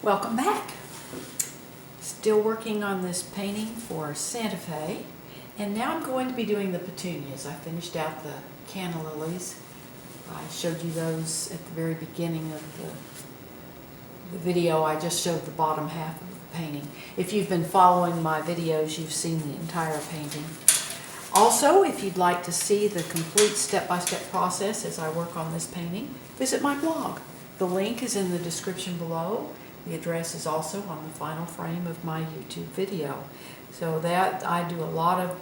Welcome back. Still working on this painting for Santa Fe, and now I'm going to be doing the petunias. I finished out the canna lilies. I showed you those at the very beginning of the video. I just showed the bottom half of the painting. If you've been following my videos, you've seen the entire painting. Also, if you'd like to see the complete step-by-step process as I work on this painting, visit my blog. The link is in the description below. The address is also on the final frame of my YouTube video. So that I do a lot of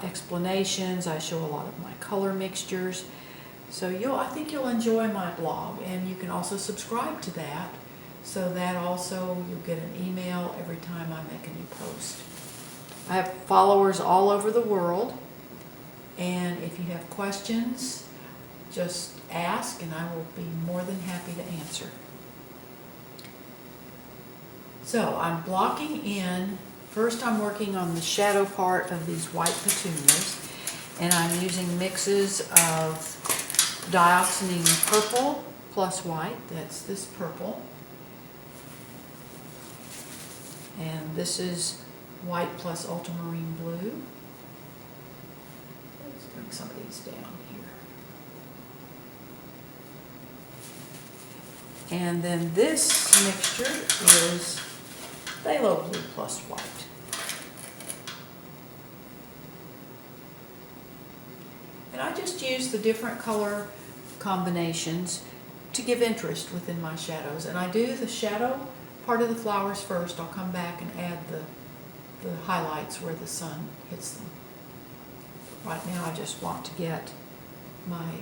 explanations. I show a lot of my color mixtures. So I think you'll enjoy my blog, and you can also subscribe to that, so that also you'll get an email every time I make a new post. I have followers all over the world, and if you have questions, just ask and I will be more than happy to answer. So I'm blocking in. First I'm working on the shadow part of these white petunias, and I'm using mixes of dioxazine purple plus white. That's this purple. And this is white plus ultramarine blue. Let's bring some of these down here. And then this mixture is phthalo blue plus white. And I just use the different color combinations to give interest within my shadows. And I do the shadow part of the flowers first. I'll come back and add the highlights where the sun hits them. Right now I just want to get my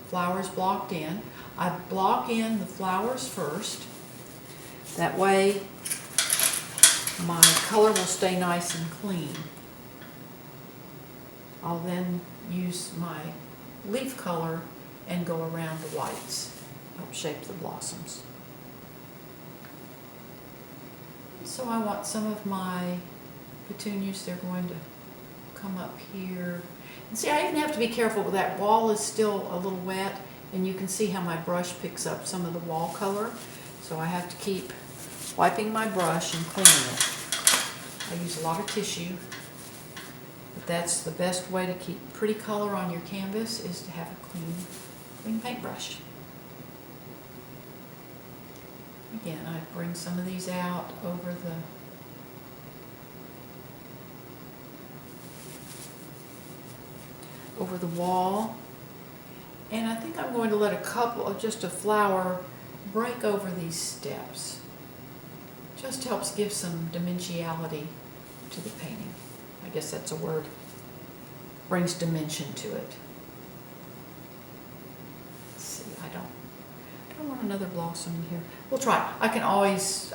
flowers blocked in. I block in the flowers first. That way my color will stay nice and clean. I'll then use my leaf color and go around the whites, help shape the blossoms. So I want some of my petunias, they're going to come up here. And see, I even have to be careful with that wall is still a little wet, and you can see how my brush picks up some of the wall color. So I have to keep wiping my brush and cleaning it. I use a lot of tissue, but that's the best way to keep pretty color on your canvas, is to have a clean paintbrush. Again, I bring some of these out over the wall, and I think I'm going to let just a flower break over these steps. Just helps give some dimensionality to the painting. I guess that's a word. Brings dimension to it. Let's see, I don't want another blossom in here. We'll try. I can always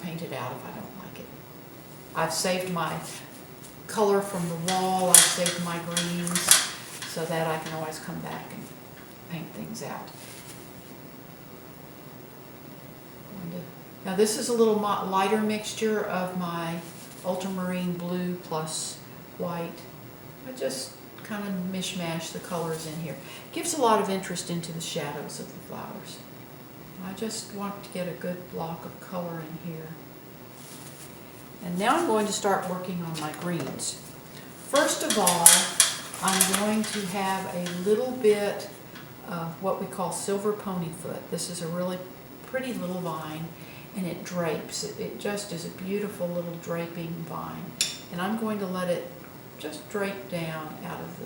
paint it out if I don't like it. I've saved my color from the wall. I've saved my greens so that I can always come back and paint things out. Now this is a little lighter mixture of my ultramarine blue plus white. I just kind of mishmash the colors in here. Gives a lot of interest into the shadows of the flowers. I just want to get a good block of color in here. And now I'm going to start working on my greens. First of all, I'm going to have a little bit of what we call silver ponyfoot. This is a really pretty little vine, and it drapes. It just is a beautiful little draping vine. And I'm going to let it just drape down out of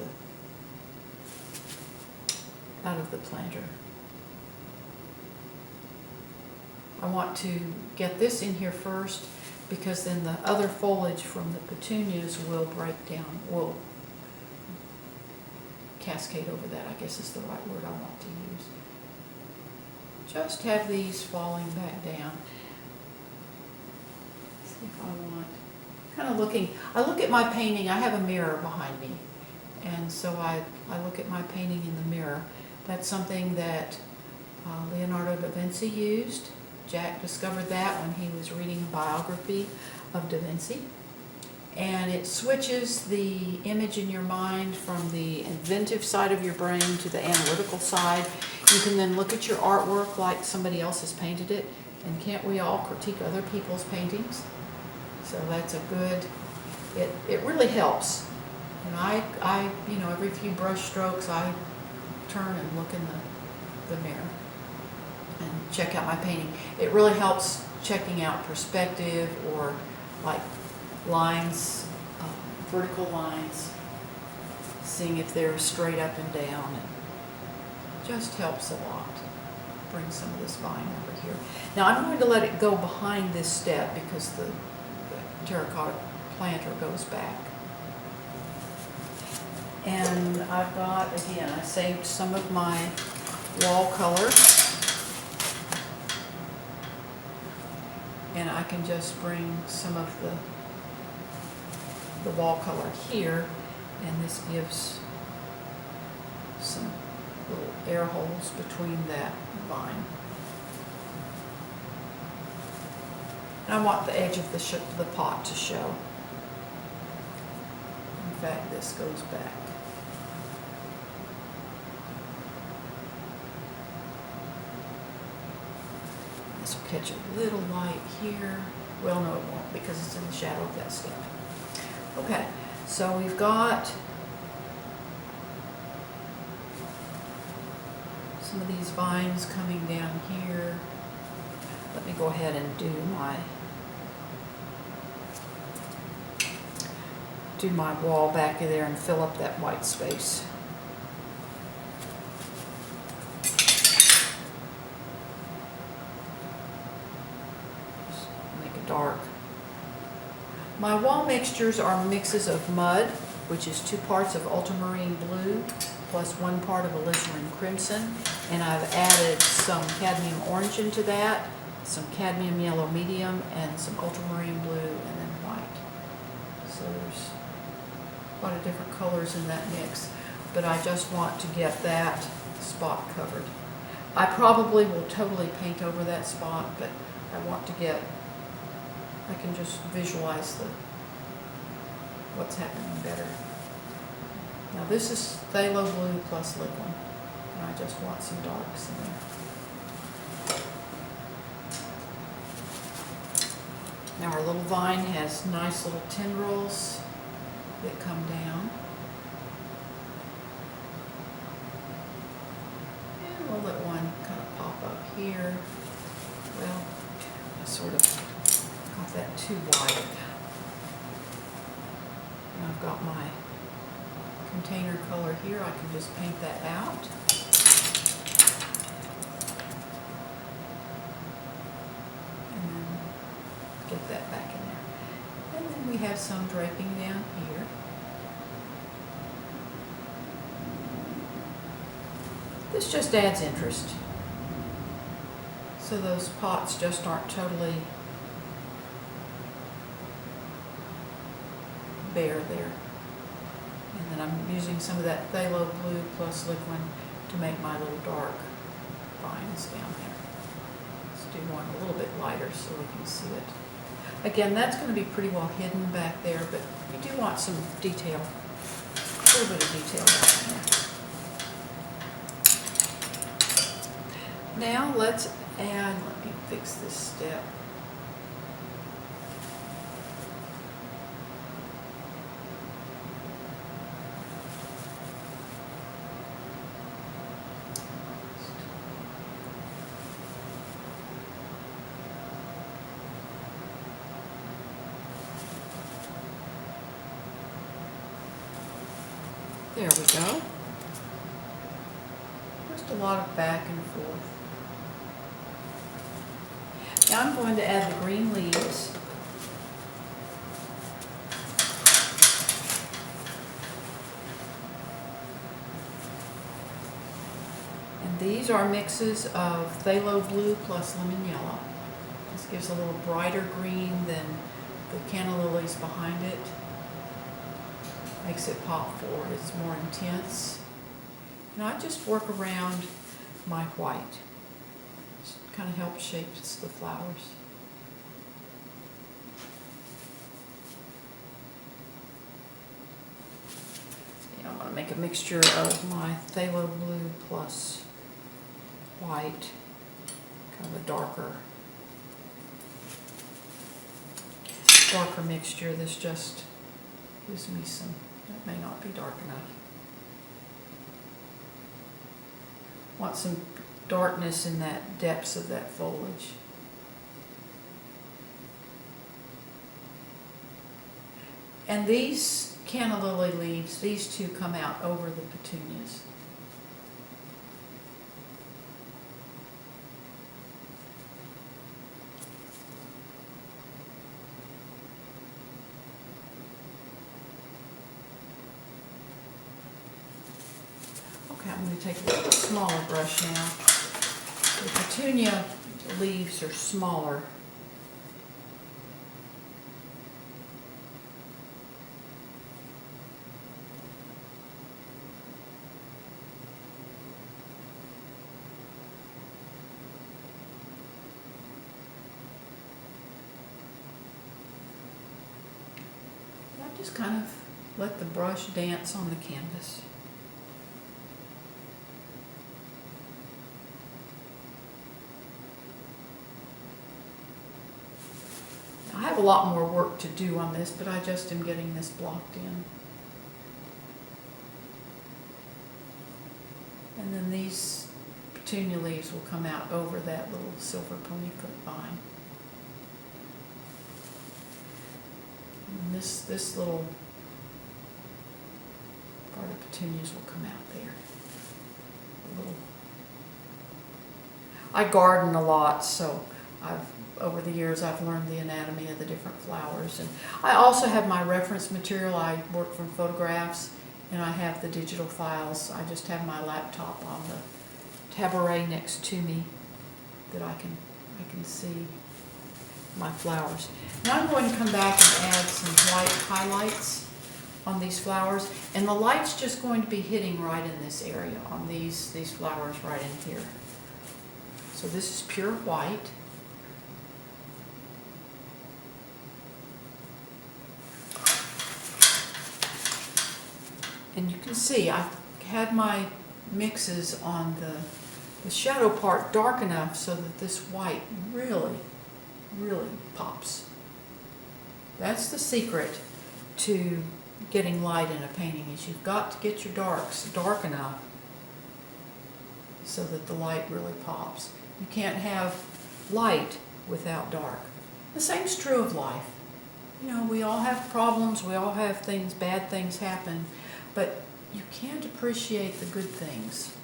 the planter. I want to get this in here first, because then the other foliage from the petunias will break down, will cascade over that, I guess is the right word I want to use. Just have these falling back down. Let's see if I want, kind of looking, I look at my painting, I have a mirror behind me, and so I look at my painting in the mirror. That's something that Leonardo da Vinci used. Jack discovered that when he was reading a biography of Da Vinci. And it switches the image in your mind from the inventive side of your brain to the analytical side. You can then look at your artwork like somebody else has painted it, And can't we all critique other people's paintings? So that's a good, it really helps. And I, every few brush strokes, I turn and look in the mirror and check out my painting. It really helps checking out perspective or like lines, vertical lines, seeing if they're straight up and down. It just helps a lot. Bring some of this vine over here. Now I'm going to let it go behind this step because the terracotta planter goes back. And I've got, again, I saved some of my wall color. And I can just bring some of the wall color here, and this gives some little air holes between that vine. And I want the edge of the pot to show. In fact, this goes back. This will catch a little light here. Well, no, it won't because it's in the shadow of that step. Okay, so we've got some of these vines coming down here. Let me go ahead and do my wall back there and fill up that white space. Just make it dark. My wall mixtures are mixes of mud, which is 2 parts of ultramarine blue plus 1 part of alizarin crimson, and I've added some cadmium orange into that, some cadmium yellow medium, and some ultramarine blue, and then white. So there's a lot of different colors in that mix, but I just want to get that spot covered. I probably will totally paint over that spot, but I want to get, I can just visualize what's happening better. Now this is phthalo blue plus liquid, and I just want some darks in there. Now our little vine has nice little tendrils that come down. And we'll let one kind of pop up here. Well, I sort of got that too wide. And I've got my container color here. I can just paint that out. And then get that back in there. And then we have some draping down here. This just adds interest. So those pots just aren't totally bare there. And then I'm using some of that phthalo blue plus liquid to make my little dark vines down there. Let's do one a little bit lighter so we can see it. Again, that's going to be pretty well hidden back there, but you do want some detail, a little bit of detail down there. Now let's add, let me fix this step. There we go. Just a lot of back and forth. Now I'm going to add the green leaves. And these are mixes of phthalo blue plus lemon yellow. This gives a little brighter green than the canna lilies behind it. Makes it pop forward. It's more intense. And I just work around my white. Just kind of helps shape the flowers. Yeah, I'm going to make a mixture of my phthalo blue plus white, kind of a darker darker mixture. This just gives me some, that may not be dark enough. Want some darkness in that depths of that foliage. And these canna lily leaves, these two come out over the petunias. Okay, I'm going to take a little smaller brush now. The petunia leaves are smaller. I just kind of let the brush dance on the canvas. I have a lot more work to do on this, but I just am getting this blocked in. And then these petunia leaves will come out over that little silver ponyfoot vine. And this little part of petunias will come out there. I garden a lot, so over the years I've learned the anatomy of the different flowers. And I also have my reference material. I work from photographs, and I have the digital files. I just have my laptop on the tabouret next to me that I can see my flowers. Now I'm going to come back and add some white highlights on these flowers, and the light's just going to be hitting right in this area on these flowers right in here. So this is pure white. And you can see I've had my mixes on the shadow part dark enough so that this white really pops. That's the secret to getting light in a painting, is you've got to get your darks dark enough so that the light really pops. You can't have light without dark. The same's true of life. You know, we all have problems, we all have things, bad things happen, but you can't appreciate the good things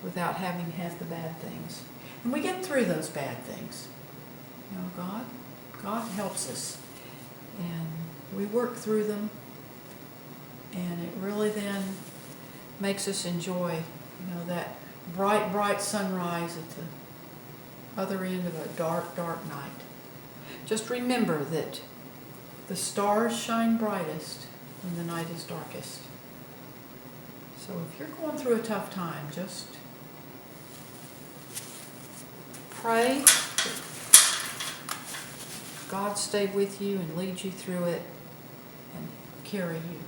without having had the bad things. And we get through those bad things. You know, God helps us, and we work through them, and it really then makes us enjoy, you know, that bright sunrise at the other end of a dark night. Just remember that the stars shine brightest when the night is darkest. So if you're going through a tough time, just pray that God stay with you and lead you through it and carry you.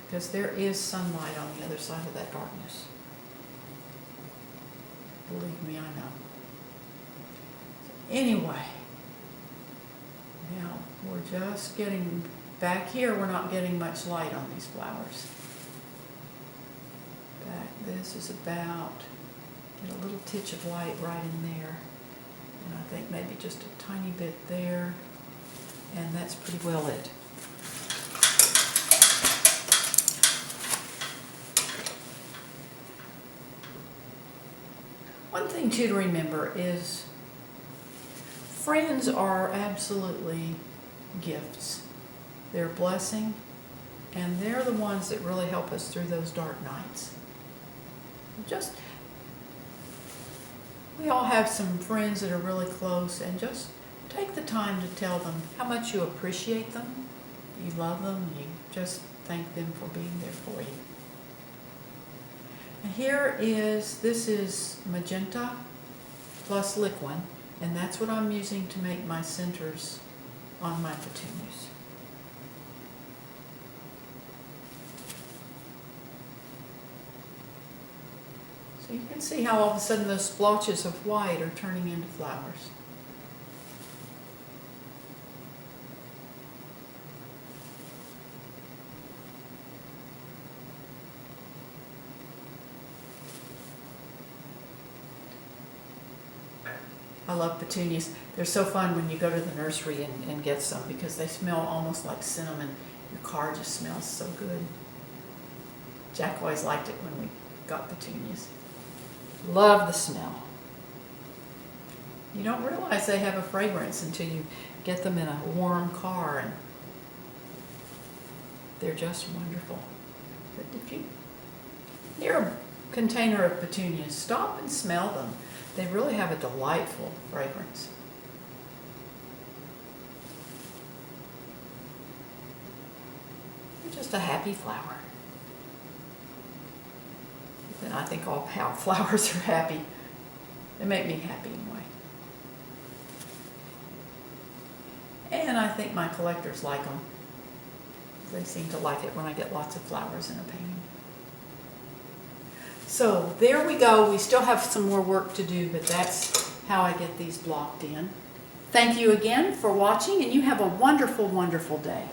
Because there is sunlight on the other side of that darkness. Believe me, I know. Anyway, now we're just getting back here. We're not getting much light on these flowers. Back, this is about, get a little titch of light right in there. And I think maybe just a tiny bit there. And that's pretty well it. One thing too to remember is friends are absolutely gifts. They're a blessing, and they're the ones that really help us through those dark nights. We all have some friends that are really close, and just take the time to tell them how much you appreciate them, you love them, you just thank them for being there for you. This is magenta plus liquid, and that's what I'm using to make my centers on my petunias. So you can see how all of a sudden those splotches of white are turning into flowers. I love petunias. They're so fun when you go to the nursery and get some because they smell almost like cinnamon. Your car just smells so good. Jack always liked it when we got petunias. Love the smell. You don't realize they have a fragrance until you get them in a warm car, and they're just wonderful. But if you near a container of petunias, stop and smell them. They really have a delightful fragrance. They're just a happy flower. And I think all flowers are happy. They make me happy anyway. And I think my collectors like them. They seem to like it when I get lots of flowers in a painting. So there we go. We still have some more work to do, but that's how I get these blocked in. Thank you again for watching, and you have a wonderful, wonderful day.